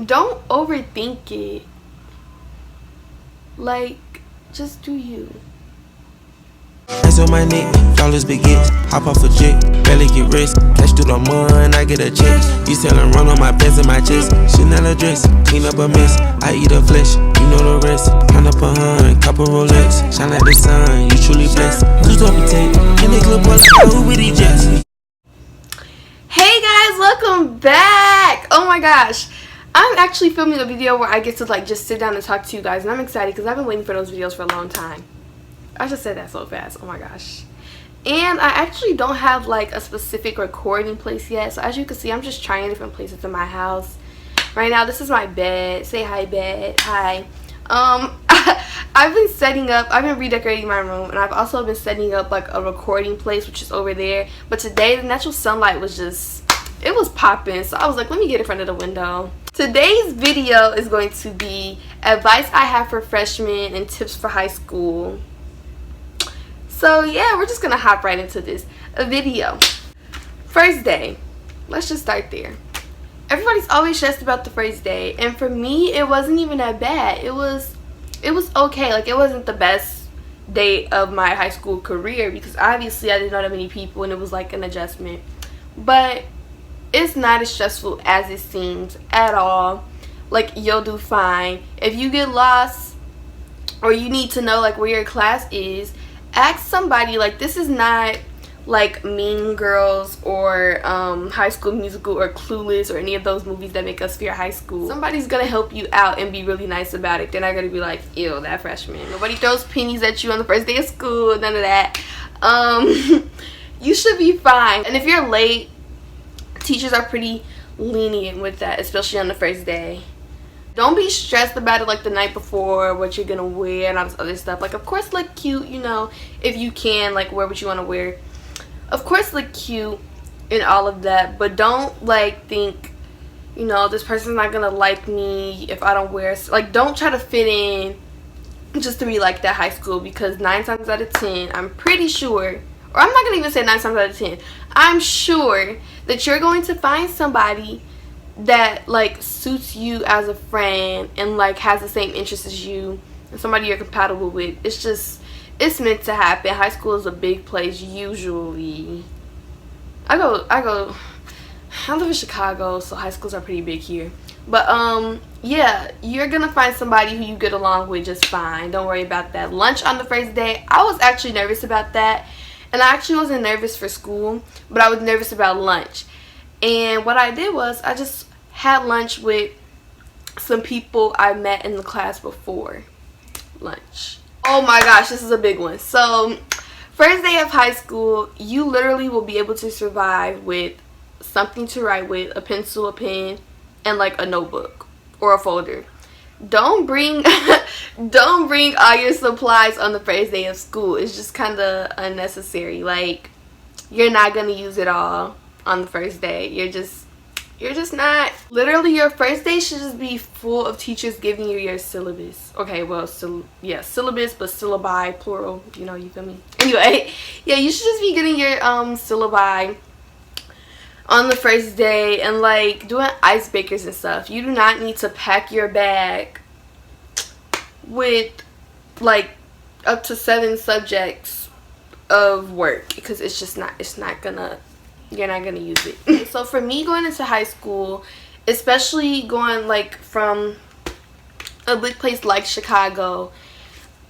don't overthink it. Like, just do you. Ice on my neck, flawless baguettes, hop off a jet, barely get rest, cash through the mud and I get a check. You selling run on my pants and my chest, Chanel dress, clean up a mess, I eat a flesh, you know the rest. Count up 100, couple Rolex, shine like the sun, you truly blessed. Who's up to take, and they look like who with these jets. Hey guys, welcome back. Oh my gosh, I'm actually filming a video where I get to like just sit down and talk to you guys, and I'm excited because I've been waiting for those videos for a long time. I just said that so fast. Oh my gosh. And I actually don't have like a specific recording place yet. So as you can see, I'm just trying different places in my house. Right now, this is my bed. Say hi, bed. Hi. I've been setting up, I've been redecorating my room, and I've also been setting up like a recording place, which is over there. But today, the natural sunlight was just, it was popping. So I was like, let me get in front of the window. Today's video is going to be advice I have for freshmen and tips for high school. So yeah, we're just gonna hop right into this video. First day, let's just start there. Everybody's always stressed about the first day, and for me, it wasn't even that bad. It was okay. Like, it wasn't the best day of my high school career because obviously I didn't know that many people, and it was like an adjustment. But it's not as stressful as it seems at all. Like, you'll do fine. If you get lost or you need to know like where your class is, ask somebody. Like, this is not like Mean Girls or High School Musical or Clueless or any of those movies that make us fear high school. Somebody's gonna help you out and be really nice about it. They're not gonna be like, ew, that freshman. Nobody throws pennies at you on the first day of school, none of that. You should be fine. And if you're late, teachers are pretty lenient with that, especially on the first day. Don't be stressed about it like the night before, what you're gonna wear and all this other stuff. Like, of course look cute, you know, if you can, like, wear what you want to wear. Of course look cute and all of that, but don't like think, you know, this person's not gonna like me if I don't wear, like, don't try to fit in just to be like that high school, because 9 times out of 10, I'm pretty sure, or I'm not gonna even say 9 times out of 10, I'm sure that you're going to find somebody that like suits you as a friend and like has the same interests as you, and somebody you're compatible with. It's meant to happen. High school is a big place usually. I live in Chicago, so high schools are pretty big here. But yeah, you're gonna find somebody who you get along with just fine. Don't worry about that. Lunch on the first day, I was actually nervous about that, and I actually wasn't nervous for school, but I was nervous about lunch. And what I did was I just had lunch with some people I met in the class before lunch. Oh my gosh, this is a big one. So, first day of high school, you literally will be able to survive with something to write with, a pencil, a pen, and like a notebook or a folder. Don't bring don't bring all your supplies on the first day of school. It's just kind of unnecessary. Like, you're not going to use it all on the first day. You're just not. Literally, your first day should just be full of teachers giving you your syllabus. Okay, well, yeah, syllabus, but syllabi, plural, you know, you feel me? Anyway, yeah, you should just be getting your syllabi on the first day and like doing icebreakers and stuff. You do not need to pack your bag with like up to 7 subjects of work, because you're not gonna use it. So for me, going into high school, especially going like from a big place like Chicago,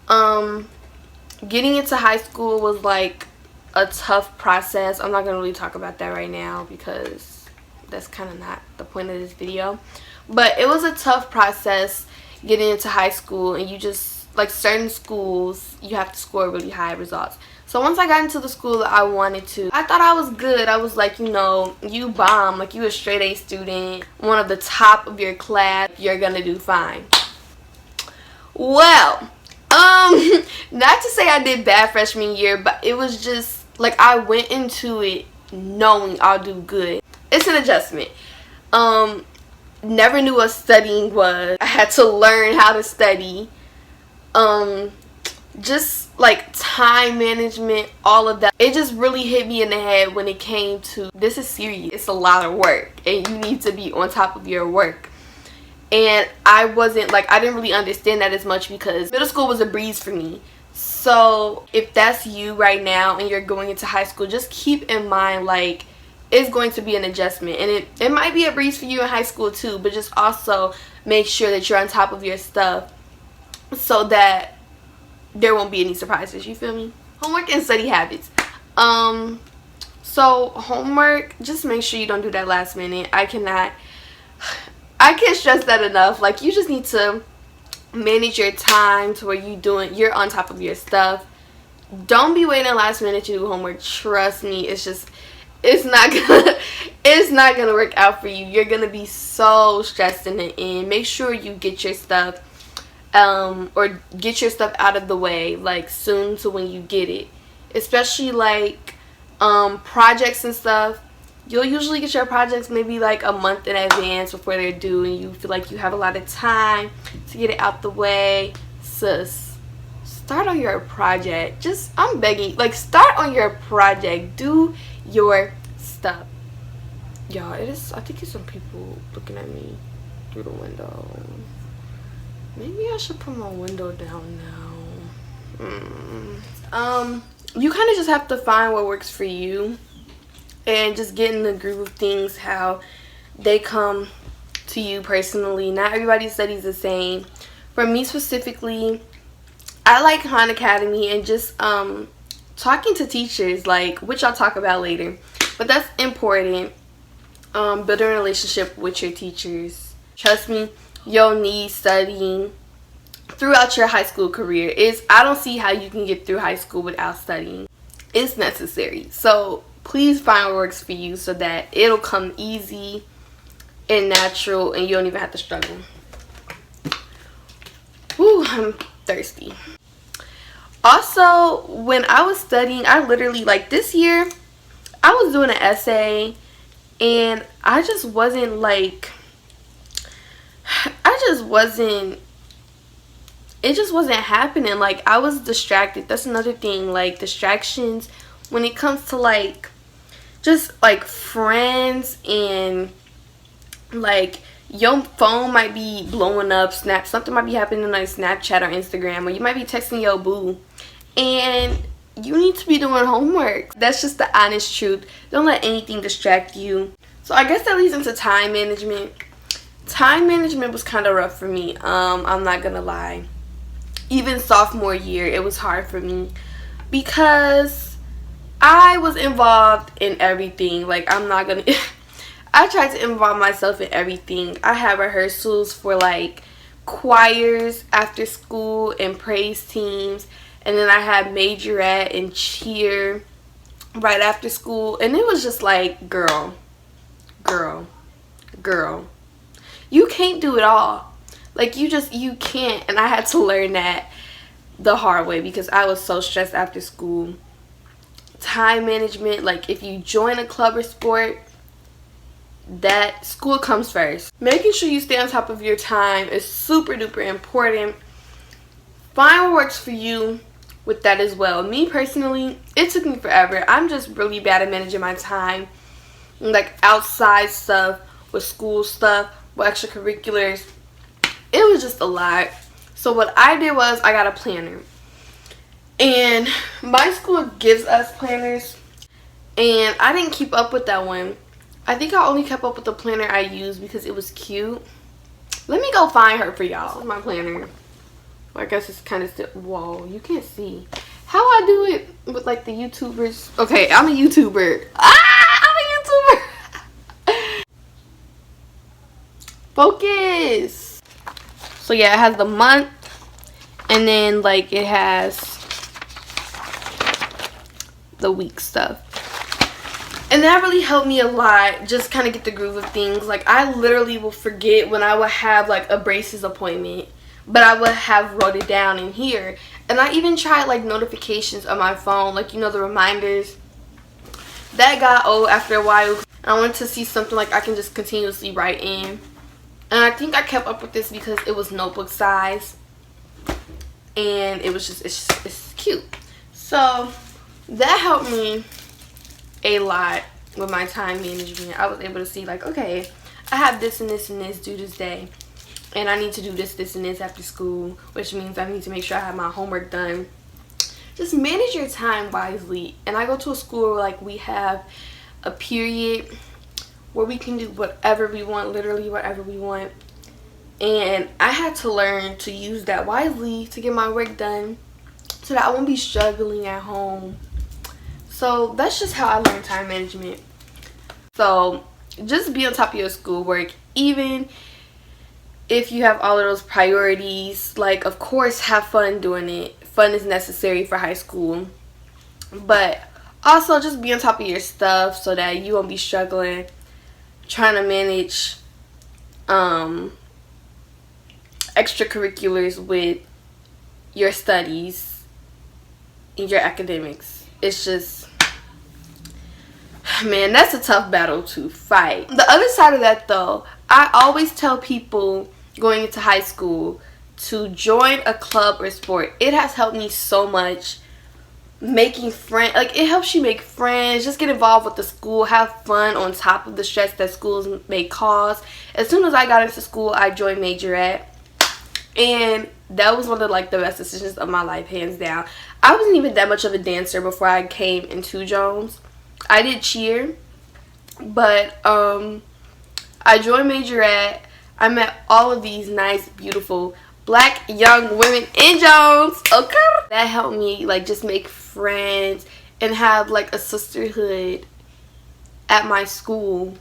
getting into high school was like a tough process. I'm not gonna really talk about that right now because that's kind of not the point of this video, but it was a tough process getting into high school. And you just, like, certain schools you have to score really high results. So once I got into the school that I wanted to, I thought I was good. I was like, you know, you bomb, like, you a straight A student, one of the top of your class, you're gonna do fine. Well, not to say I did bad freshman year, but it was just like I went into it knowing I'll do good. It's an adjustment. Never knew what studying was. I had to learn how to study. Just like time management, all of that. It just really hit me in the head when it came to, this is serious. It's a lot of work and you need to be on top of your work. And I didn't really understand that as much because middle school was a breeze for me. So if that's you right now and you're going into high school, just keep in mind, like, it's going to be an adjustment, and it might be a breeze for you in high school too, but just also make sure that you're on top of your stuff so that there won't be any surprises. You feel me? Homework and study habits. So homework, just make sure you don't do that last minute. I can't stress that enough. Like, you just need to manage your time to where you're on top of your stuff. Don't be waiting last minute to do homework. Trust me, it's not gonna work out for you. You're gonna be so stressed in the end. Make sure you get your stuff or get your stuff out of the way, like, soon to when you get it. Especially like projects and stuff. You'll usually get your projects maybe like a month in advance before they're due, and you feel like you have a lot of time to get it out the way. Sis, start on your project. I'm begging, like, start on your project. Do your stuff. Y'all, I think it's some people looking at me through the window. Maybe I should put my window down now. You kind of just have to find what works for you and just get in the groove of things, how they come to you personally. Not everybody's study's the same. For me specifically, I like Khan Academy and just talking to teachers, like, which I'll talk about later, but that's important. Building a relationship with your teachers. Trust me, you'll need studying throughout your high school career. I don't see how you can get through high school without studying. It's necessary. So please find what works for you so that it'll come easy and natural and you don't even have to struggle. Whew, I'm thirsty. Also, when I was studying, I literally, like, this year, I was doing an essay and it just wasn't happening. Like, I was distracted. That's another thing, like, distractions when it comes to, like, just, like, friends, and, like, your phone might be blowing up, something might be happening on, like, Snapchat or Instagram, or you might be texting your boo, and you need to be doing homework. That's just the honest truth. Don't let anything distract you. So I guess that leads into time management. Time management was kind of rough for me. I'm not gonna lie. Even sophomore year, it was hard for me because I was involved in everything. Like, I tried to involve myself in everything. I had rehearsals for, like, choirs after school and praise teams, and then I had majorette and cheer right after school, and it was just like, girl, you can't do it all. Like, you can't. And I had to learn that the hard way because I was so stressed after school. Time management, like, if you join a club or sport, that school comes first. Making sure you stay on top of your time is super duper important. Find what works for you with that as well. Me personally, it took me forever. I'm just really bad at managing my time, like, outside stuff, with school stuff, with extracurriculars. It was just a lot. So what I did was I got a planner, and my school gives us planners, and I didn't keep up with that one. I think I only kept up with the planner I used because it was cute. Let me go find her for y'all. This is my planner. Well, I guess it's kind of still, whoa, you can't see how I do it with, like, the YouTubers. Okay, I'm a YouTuber. I'm a YouTuber. Focus. So yeah, it has the month, and then, like, it has the week stuff. And that really helped me a lot, just kind of get the groove of things. Like, I literally will forget when I would have, like, a braces appointment, but I would have wrote it down in here. And I even tried, like, notifications on my phone, like, you know, the reminders. That got old after a while. I wanted to see something like I can just continuously write in. And I think I kept up with this because it was notebook size, and it was just, it's cute. So that helped me a lot with my time management. I was able to see, like, okay, I have this and this and this due this day. and I need to do this, and this after school, which means I need to make sure I have my homework done. Just manage your time wisely. And I go to a school where like we have a period where we can do whatever we want, literally whatever we want. And I had to learn to use that wisely to get my work done so that I won't be struggling at home. So that's just how I learned time management. So just be on top of your schoolwork, even if you have all of those priorities. Like, of course, have fun doing it. Fun is necessary for high school. But also just be on top of your stuff so that you won't be struggling trying to manage extracurriculars with your studies and your academics. It's just, man, that's a tough battle to fight. The other side of that though, I always tell people going into high school to join a club or sport. It has helped me so much. Making friends, like, it helps you make friends, just get involved with the school, have fun on top of the stress that schools may cause. As soon as I got into school, I joined majorette, and that was one of like the best decisions of my life, hands down. I wasn't even that much of a dancer before I came into Jones. I did cheer, but I joined majorette. I met all of these nice, beautiful Black young women in Jones, okay? That helped me like just make friends and have like a sisterhood at my school.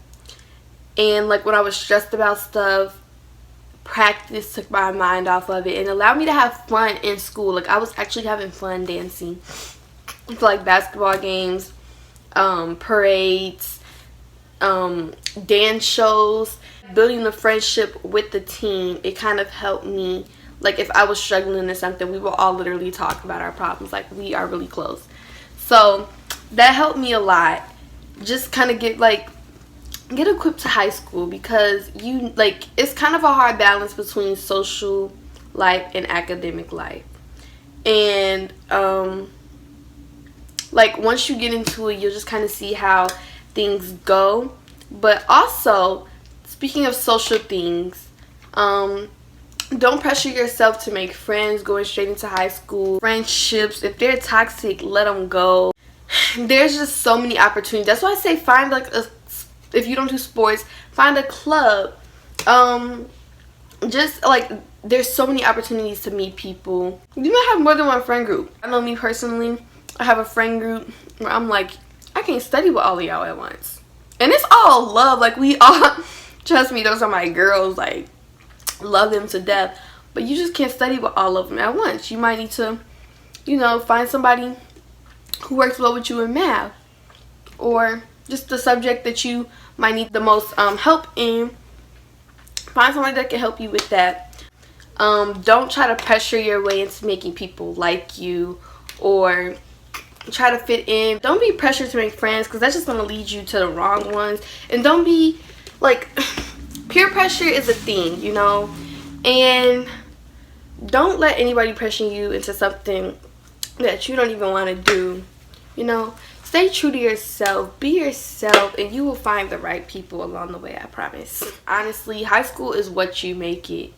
And like when I was stressed about stuff, practice took my mind off of it and allowed me to have fun in school. Like, I was actually having fun dancing for like basketball games, parades, dance shows. Building the friendship with the team, it kind of helped me. Like, if I was struggling in something, we would all literally talk about our problems. Like, we are really close. So that helped me a lot. Just kind of get equipped to high school, because you like, it's kind of a hard balance between social life and academic life. And like, once you get into it, you'll just kind of see how things go. But also, speaking of social things, don't pressure yourself to make friends going straight into high school. Friendships, if they're toxic, let them go. There's just so many opportunities. That's why I say find like if you don't do sports, find a club. Just like, there's so many opportunities to meet people. You might have more than one friend group. I know me personally, I have a friend group where I'm like, I can't study with all of y'all at once. And it's all love. Like, we all, trust me, those are my girls. Like, love them to death. But you just can't study with all of them at once. You might need to, you know, find somebody who works well with you in math, or just the subject that you might need the most help in. Find somebody that can help you with that. Don't try to pressure your way into making people like you or try to fit in. Don't be pressured to make friends, because that's just going to lead you to the wrong ones. And don't be like, peer pressure is a thing, you know, and don't let anybody pressure you into something that you don't even want to do. You know, stay true to yourself, be yourself, and you will find the right people along the way, I promise. Honestly, high school is what you make it,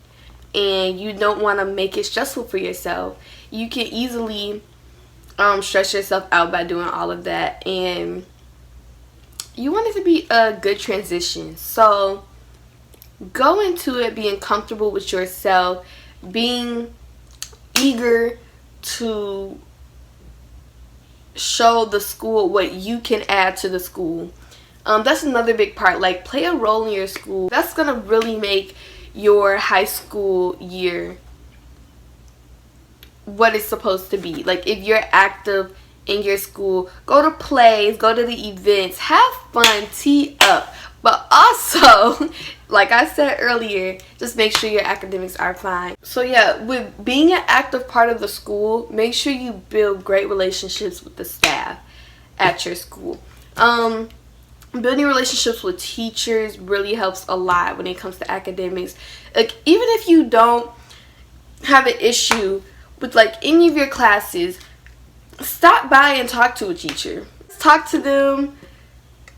and you don't want to make it stressful for yourself. You can easily stress yourself out by doing all of that, and you want it to be a good transition. So go into it being comfortable with yourself, being eager to show the school what you can add to the school. That's another big part. Like, play a role in your school. That's gonna really make your high school year what it's supposed to be. Like, if you're active in your school, go to plays, go to the events, have fun, tee up. But also, like I said earlier, just make sure your academics are fine. So yeah, with being an active part of the school, make sure you build great relationships with the staff at your school. Building relationships with teachers really helps a lot when it comes to academics. Like, even if you don't have an issue with like any of your classes, stop by and talk to a teacher. Talk to them.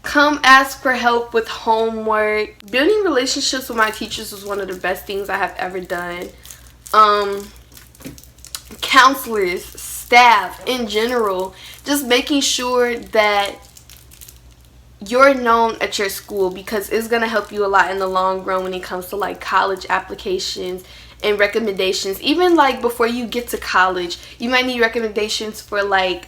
Come ask for help with homework. Building relationships with my teachers was one of the best things I have ever done. Counselors, staff in general, just making sure that you're known at your school, because it's going to help you a lot in the long run when it comes to like college applications and recommendations. Even like before you get to college, you might need recommendations for like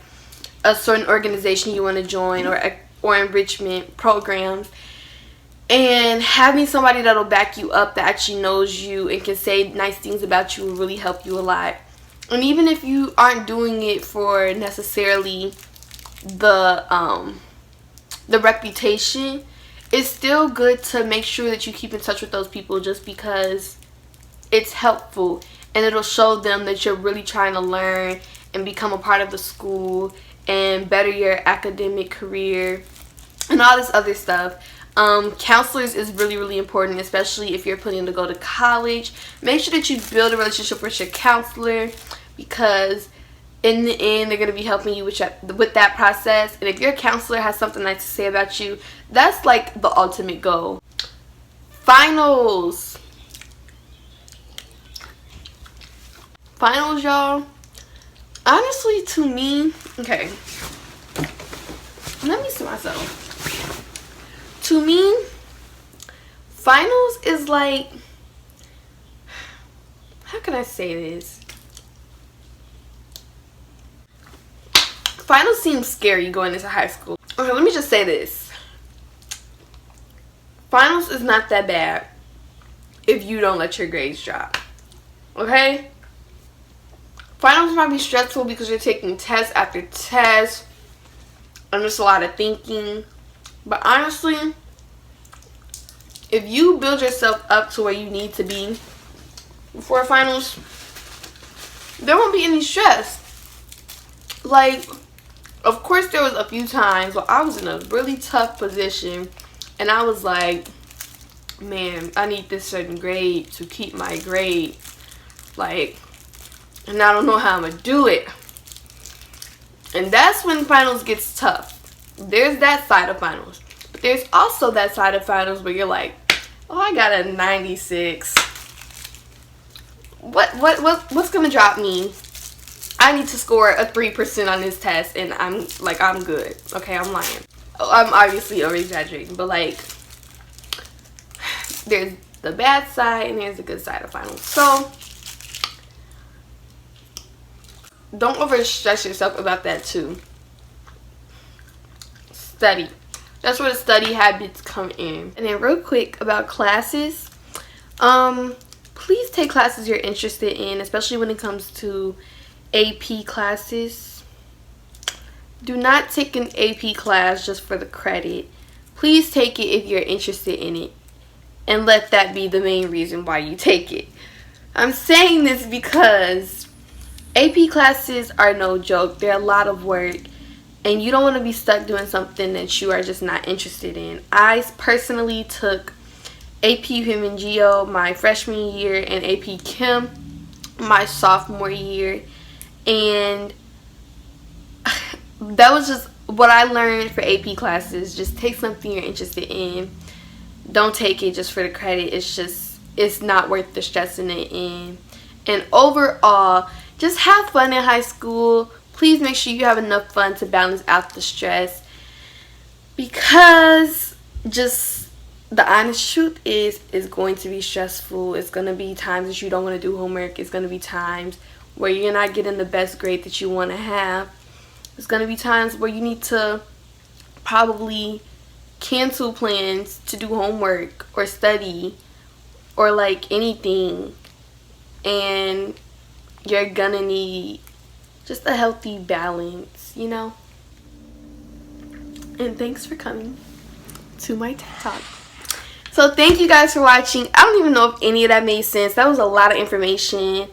a certain organization you want to join, or enrichment programs. And having somebody that'll back you up, that actually knows you and can say nice things about you, will really help you a lot. And even if you aren't doing it for necessarily the reputation, it's still good to make sure that you keep in touch with those people, just because it's helpful and it'll show them that you're really trying to learn and become a part of the school and better your academic career and all this other stuff. Counselors is really, really important, especially if you're planning to go to college. Make sure that you build a relationship with your counselor, because in the end, they're going to be helping you with that process. And if your counselor has something nice to say about you, that's like the ultimate goal. Finals. Finals, y'all. Honestly, to me, okay, let me see myself. To me, finals is like, how can I say this? Finals seem scary going into high school. Okay, let me just say this. Finals is not that bad if you don't let your grades drop. Okay? Finals might be stressful because you're taking test after test and there's a lot of thinking. But honestly, if you build yourself up to where you need to be before finals, there won't be any stress. Like, of course, there was a few times where I was in a really tough position and I was like, man, I need this certain grade to keep my grade. Like, and I don't know how I'm going to do it. And that's when finals gets tough. There's that side of finals. But there's also that side of finals where you're like, oh, I got a 96. What's going to drop me? I need to score a 3% on this test and I'm good. Okay, I'm lying. I'm obviously over exaggerating, but like, there's the bad side and there's the good side of finals. So don't overstress yourself about that too. Study. That's where the study habits come in. And then real quick about classes. Please take classes you're interested in, especially when it comes to AP classes. Do not take an AP class just for the credit. Please take it if you're interested in it, and let that be the main reason why you take it. I'm saying this because AP classes are no joke. They're a lot of work, and you don't want to be stuck doing something that you are just not interested in. I personally took AP Human Geo my freshman year and AP Chem my sophomore year, and that was just what I learned for AP classes. Just take something you're interested in. Don't take it just for the credit. It's not worth the stressing it in. And overall, just have fun in high school. Please make sure you have enough fun to balance out the stress, because just the honest truth is, it's going to be stressful. It's going to be times that you don't want to do homework. It's going to be times where you're not getting the best grade that you want to have. It's going to be times where you need to probably cancel plans to do homework or study or like anything. And you're going to need just a healthy balance, you know? And thanks for coming to my TED Talk. So thank you guys for watching. I don't even know if any of that made sense. That was a lot of information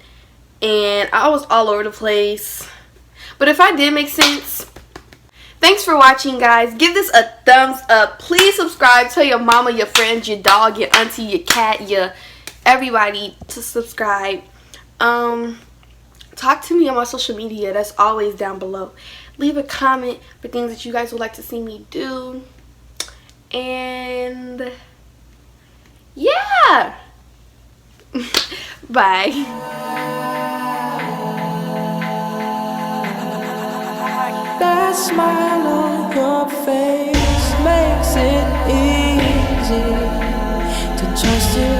and I was all over the place. But if I did make sense, thanks for watching, guys. Give this a thumbs up. Please subscribe. Tell your mama, your friends, your dog, your auntie, your cat, your everybody to subscribe. Talk to me on my social media. That's always down below. Leave a comment for things that you guys would like to see me do. And yeah. Bye. That smile on your face makes it easy to trust you.